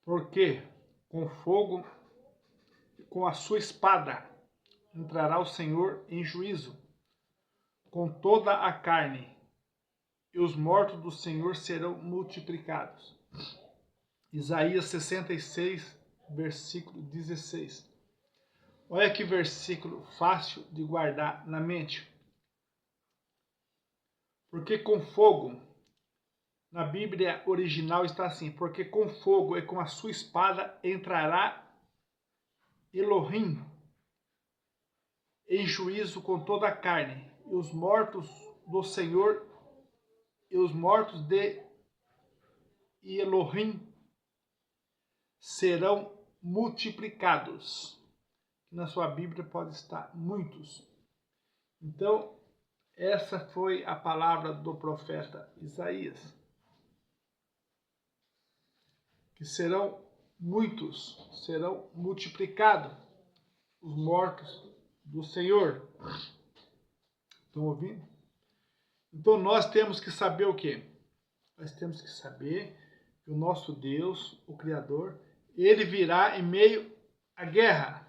Porque com fogo e com a sua espada entrará o Senhor em juízo com toda a carne, e os mortos do Senhor serão multiplicados. Isaías 66, versículo 16. Olha que versículo fácil de guardar na mente. Porque com fogo, na Bíblia original está assim, porque com fogo e com a sua espada entrará Elohim em juízo com toda a carne, e os mortos do Senhor e os mortos de Elohim serão multiplicados. Na sua Bíblia pode estar muitos. Então, essa foi a palavra do profeta Isaías. Que serão muitos, serão multiplicados os mortos do Senhor. Estão ouvindo? Então nós temos que saber o quê? Nós temos que saber que o nosso Deus, o Criador, ele virá em meio à guerra.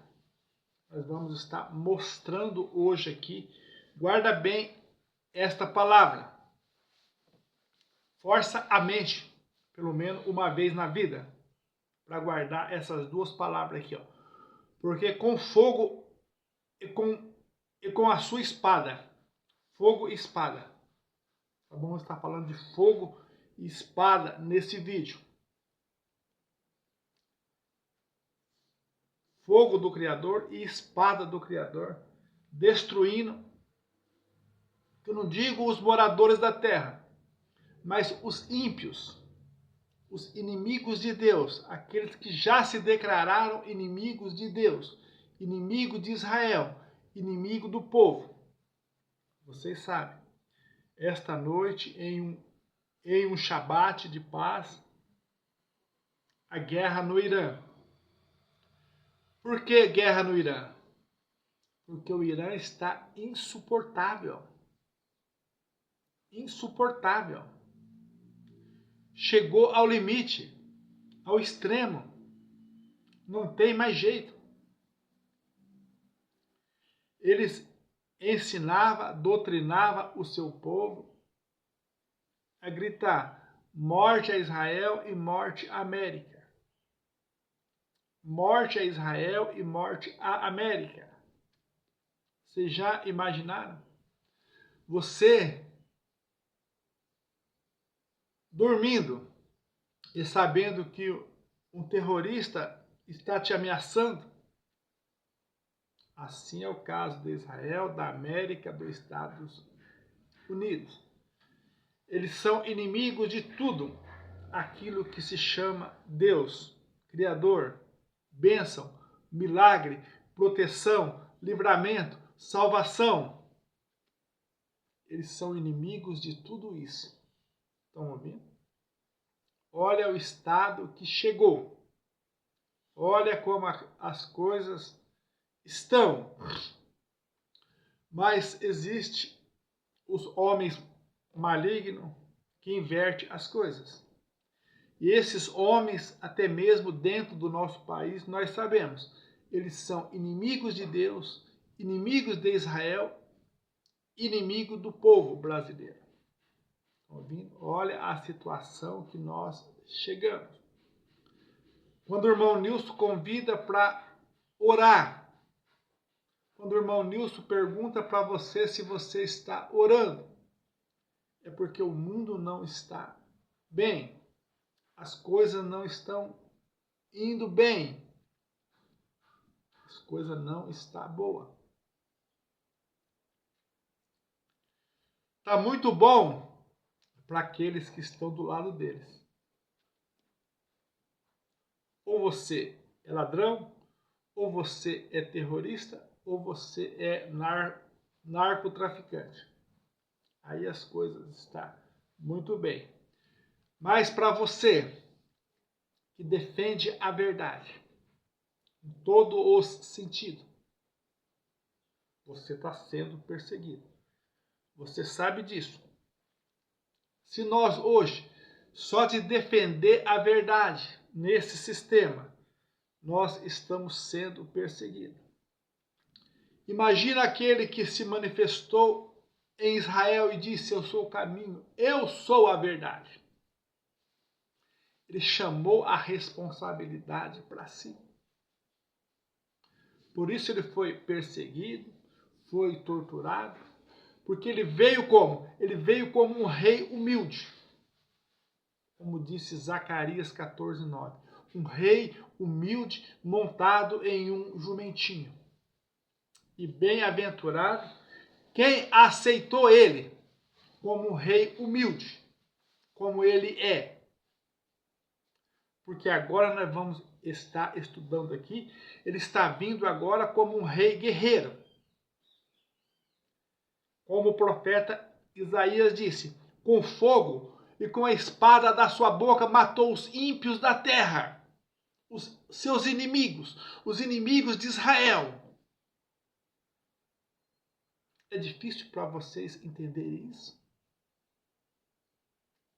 Nós vamos estar mostrando hoje aqui. Guarda bem esta palavra. Força a mente, pelo menos uma vez na vida, para guardar essas duas palavras aqui, ó. Porque com fogo e com a sua espada, fogo e espada. Vamos estar falando de fogo e espada nesse vídeo. Fogo do Criador e espada do Criador, destruindo, eu não digo os moradores da terra, mas os ímpios, os inimigos de Deus, aqueles que já se declararam inimigos de Deus, inimigo de Israel, inimigo do povo. Vocês sabem, esta noite, em um Shabat de paz, a guerra no Irã. Por que guerra no Irã? Porque o Irã está insuportável. Insuportável. Chegou ao limite, ao extremo. Não tem mais jeito. Eles ensinavam, doutrinavam o seu povo a gritar: morte a Israel e morte à América. Morte a Israel e morte à América. Vocês já imaginaram? Você dormindo e sabendo que um terrorista está te ameaçando? Assim é o caso de Israel, da América, dos Estados Unidos. Eles são inimigos de tudo aquilo que se chama Deus, Criador, bênção, milagre, proteção, livramento, salvação. Eles são inimigos de tudo isso. Estão ouvindo? Olha o estado que chegou. Olha como as coisas estão. Mas existe os homens malignos que invertem as coisas. E esses homens, até mesmo dentro do nosso país, nós sabemos, eles são inimigos de Deus, inimigos de Israel, inimigo do povo brasileiro. Olha a situação que nós chegamos. Quando o irmão Nilson convida para orar, quando o irmão Nilson pergunta para você se você está orando, é porque o mundo não está bem. As coisas não estão indo bem. As coisas não estão boas. Está muito bom para aqueles que estão do lado deles. Ou você é ladrão, ou você é terrorista, ou você é narcotraficante. Aí as coisas estão muito bem. Mas para você que defende a verdade, em todos os sentidos, você está sendo perseguido. Você sabe disso. Se nós hoje só de defender a verdade, nesse sistema, nós estamos sendo perseguidos. Imagina aquele que se manifestou em Israel e disse: eu sou o caminho, eu sou a verdade. Ele chamou a responsabilidade para si. Por isso ele foi perseguido, foi torturado, porque ele veio como? Ele veio como um rei humilde. Como disse Zacarias 14:9. Um rei humilde montado em um jumentinho. E bem-aventurado quem aceitou ele como um rei humilde, como ele é. Porque agora nós vamos estar estudando aqui, ele está vindo agora como um rei guerreiro. Como o profeta Isaías disse: com fogo e com a espada da sua boca matou os ímpios da terra, os seus inimigos, os inimigos de Israel. É difícil para vocês entenderem isso?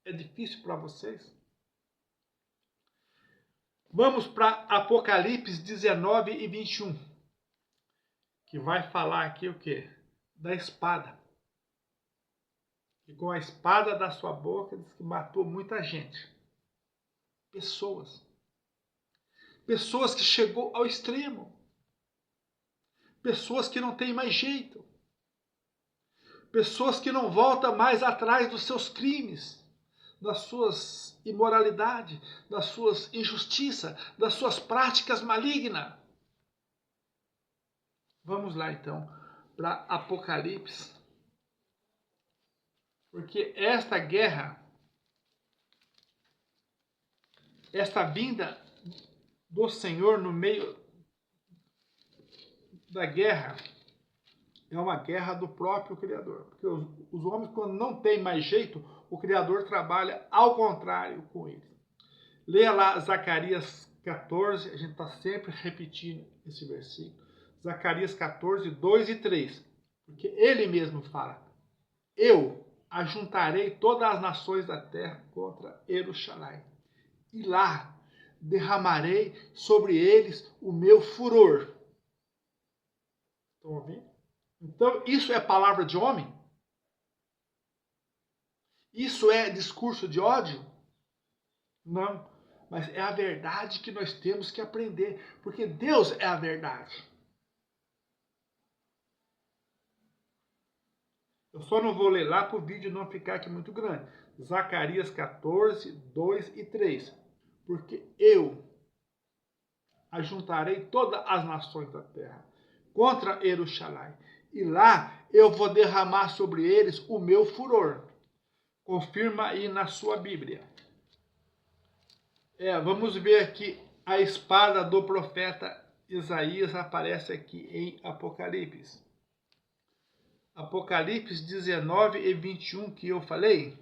É difícil para vocês? Vamos para Apocalipse 19 e 21, que vai falar aqui o quê? Da espada. E com a espada da sua boca diz que matou muita gente. Pessoas. Pessoas que chegou ao extremo. Pessoas que não têm mais jeito. Pessoas que não voltam mais atrás dos seus crimes, das suas imoralidades, das suas injustiças, das suas práticas malignas. Vamos lá então para Apocalipse. Porque esta guerra, esta vinda do Senhor no meio da guerra, é uma guerra do próprio Criador. Porque os homens, quando não tem mais jeito, o Criador trabalha ao contrário com eles. Leia lá Zacarias 14, a gente está sempre repetindo esse versículo. Zacarias 14, 2 e 3. Porque ele mesmo fala: eu ajuntarei todas as nações da terra contra Jerusalém, e lá derramarei sobre eles o meu furor. Estão ouvindo? Então, isso é palavra de homem? Isso é discurso de ódio? Não. Mas é a verdade que nós temos que aprender. Porque Deus é a verdade. Eu só não vou ler lá para o vídeo não ficar aqui muito grande. Zacarias 14, 2 e 3. Porque eu ajuntarei todas as nações da terra contra Jerusalém, e lá eu vou derramar sobre eles o meu furor. Confirma aí na sua Bíblia. Vamos ver aqui a espada do profeta Isaías aparece aqui em Apocalipse. Apocalipse 19 e 21 que eu falei.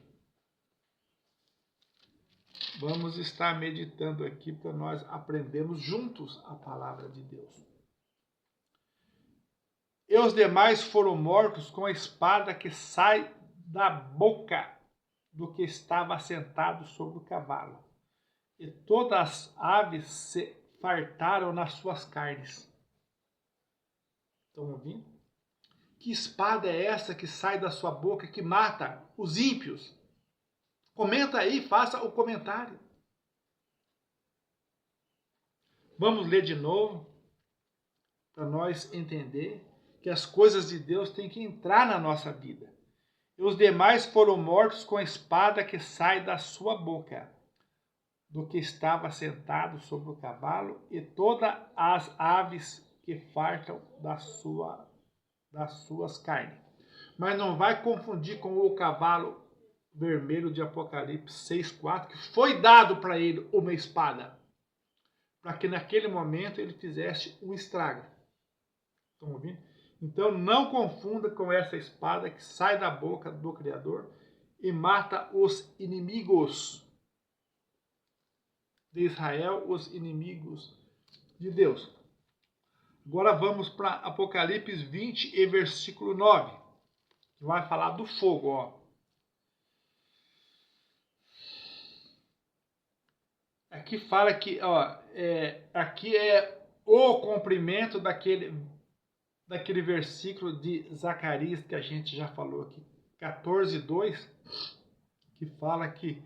Vamos estar meditando aqui para nós aprendermos juntos a palavra de Deus. E os demais foram mortos com a espada que sai da boca do que estava sentado sobre o cavalo. E todas as aves se fartaram nas suas carnes. Estão ouvindo? Que espada é essa que sai da sua boca, que mata os ímpios? Comenta aí, faça o comentário. Vamos ler de novo, para nós entender que as coisas de Deus têm que entrar na nossa vida. E os demais foram mortos com a espada que sai da sua boca, do que estava sentado sobre o cavalo, e todas as aves que fartam das suas carnes. Mas não vai confundir com o cavalo vermelho de Apocalipse 6:4, que foi dado para ele uma espada, para que naquele momento ele fizesse um estrago. Estão ouvindo? Então não confunda com essa espada que sai da boca do Criador e mata os inimigos de Israel, os inimigos de Deus. Agora vamos para Apocalipse 20 e versículo 9, que vai falar do fogo, ó. aqui fala que, ó, aqui é o cumprimento daquele versículo de Zacarias que a gente já falou aqui, 14:2, que fala que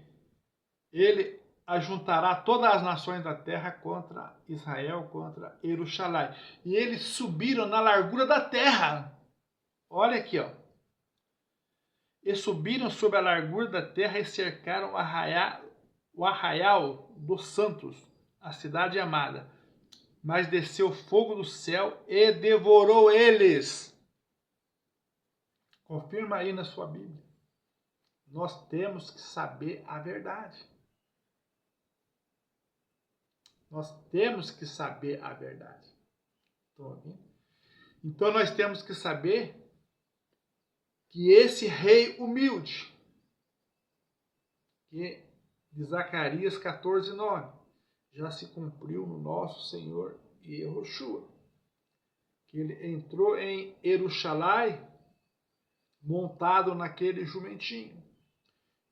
ele ajuntará todas as nações da terra contra Israel, contra Jerusalém. E eles subiram na largura da terra. Olha aqui, ó. E subiram sobre a largura da terra e cercaram o arraial dos santos, a cidade amada. Mas desceu fogo do céu e devorou eles. Confirma aí na sua Bíblia. Nós temos que saber a verdade. Nós temos que saber a verdade. Então nós temos que saber que esse rei humilde, que de Zacarias 14:9, já se cumpriu no nosso Senhor Yahushua. Que ele entrou em Jerusalém montado naquele jumentinho.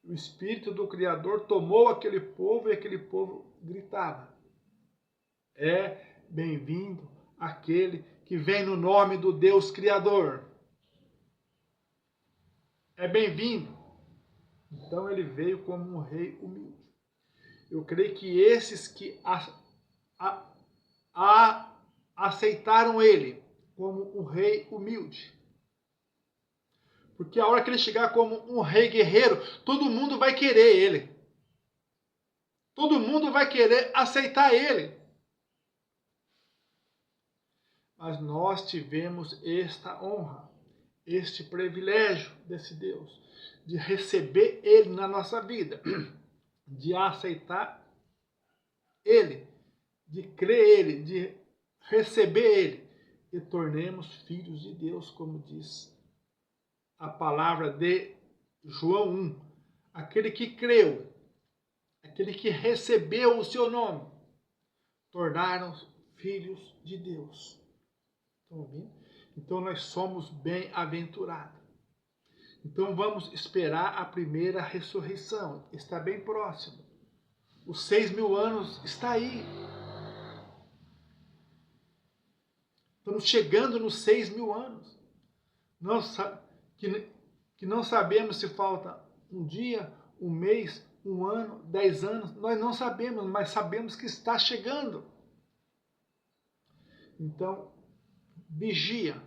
O Espírito do Criador tomou aquele povo e aquele povo gritava: é bem-vindo aquele que vem no nome do Deus Criador. É bem-vindo. Então ele veio como um rei humilde. Eu creio que esses que aceitaram ele como um rei humilde. Porque a hora que ele chegar como um rei guerreiro, todo mundo vai querer ele. Todo mundo vai querer aceitar ele. Mas nós tivemos esta honra, este privilégio desse Deus, de receber ele na nossa vida, de aceitar ele, de crer ele, de receber ele, e tornemos filhos de Deus, como diz a palavra de João 1. Aquele que creu, aquele que recebeu o seu nome, tornaram filhos de Deus. Estão ouvindo? Então nós somos bem-aventurados. Então vamos esperar a primeira ressurreição. Está bem próximo. Os 6.000 anos está aí. Estamos chegando nos 6.000 anos. Que não sabemos se falta um dia, um mês, um ano, 10 anos. Nós não sabemos, mas sabemos que está chegando. Então, vigia,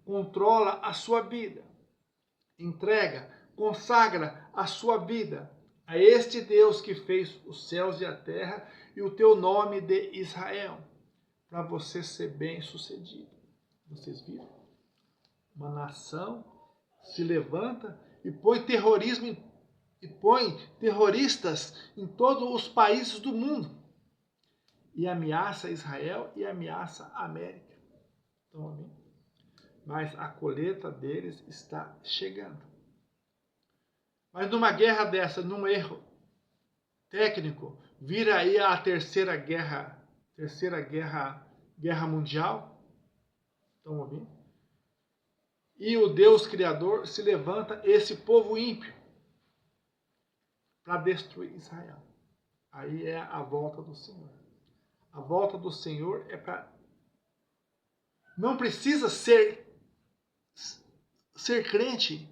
controla a sua vida, entrega, consagra a sua vida a este Deus que fez os céus e a terra e o teu nome de Israel, para você ser bem-sucedido. Vocês viram? Uma nação se levanta e põe terroristas em todos os países do mundo e ameaça Israel e ameaça a América. Estão ouvindo? Mas a colheita deles está chegando. Mas numa guerra dessa, num erro técnico, vira aí a terceira guerra mundial. Estão ouvindo? E o Deus Criador se levanta esse povo ímpio para destruir Israel. Aí é a volta do Senhor. A volta do Senhor é para... Não precisa ser crente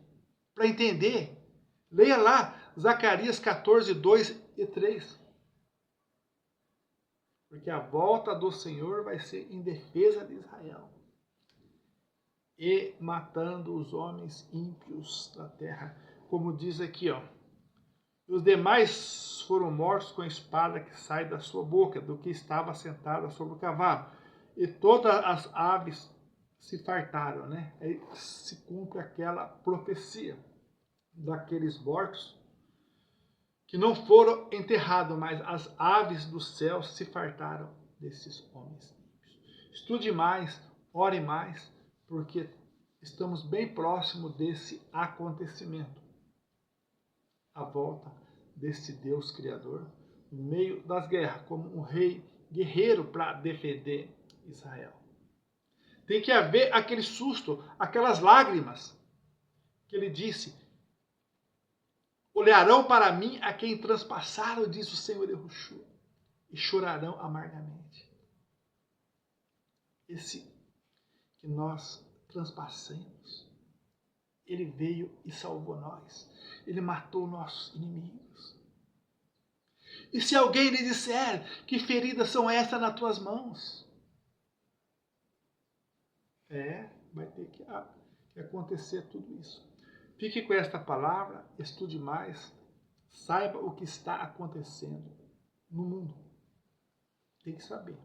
para entender. Leia lá Zacarias 14:2 e 3. Porque a volta do Senhor vai ser em defesa de Israel. E matando os homens ímpios da terra. Como diz aqui, ó. Os demais foram mortos com a espada que sai da sua boca, do que estava sentado sobre o cavalo. E todas as aves se fartaram, né? Aí se cumpre aquela profecia daqueles mortos que não foram enterrados, mas as aves do céu se fartaram desses homens. Estude mais, ore mais, porque estamos bem próximo desse acontecimento. A volta desse Deus Criador no meio das guerras, como um rei guerreiro para defender Israel. Tem que haver aquele susto, aquelas lágrimas que ele disse: olharão para mim a quem transpassaram, diz o Senhor Yahushua. e chorarão amargamente. Esse que nós transpassemos, ele veio e salvou nós. Ele matou nossos inimigos. E se alguém lhe disser que feridas são essas nas tuas mãos? Vai ter que acontecer tudo isso. Fique com esta palavra, estude mais, saiba o que está acontecendo no mundo. Tem que saber.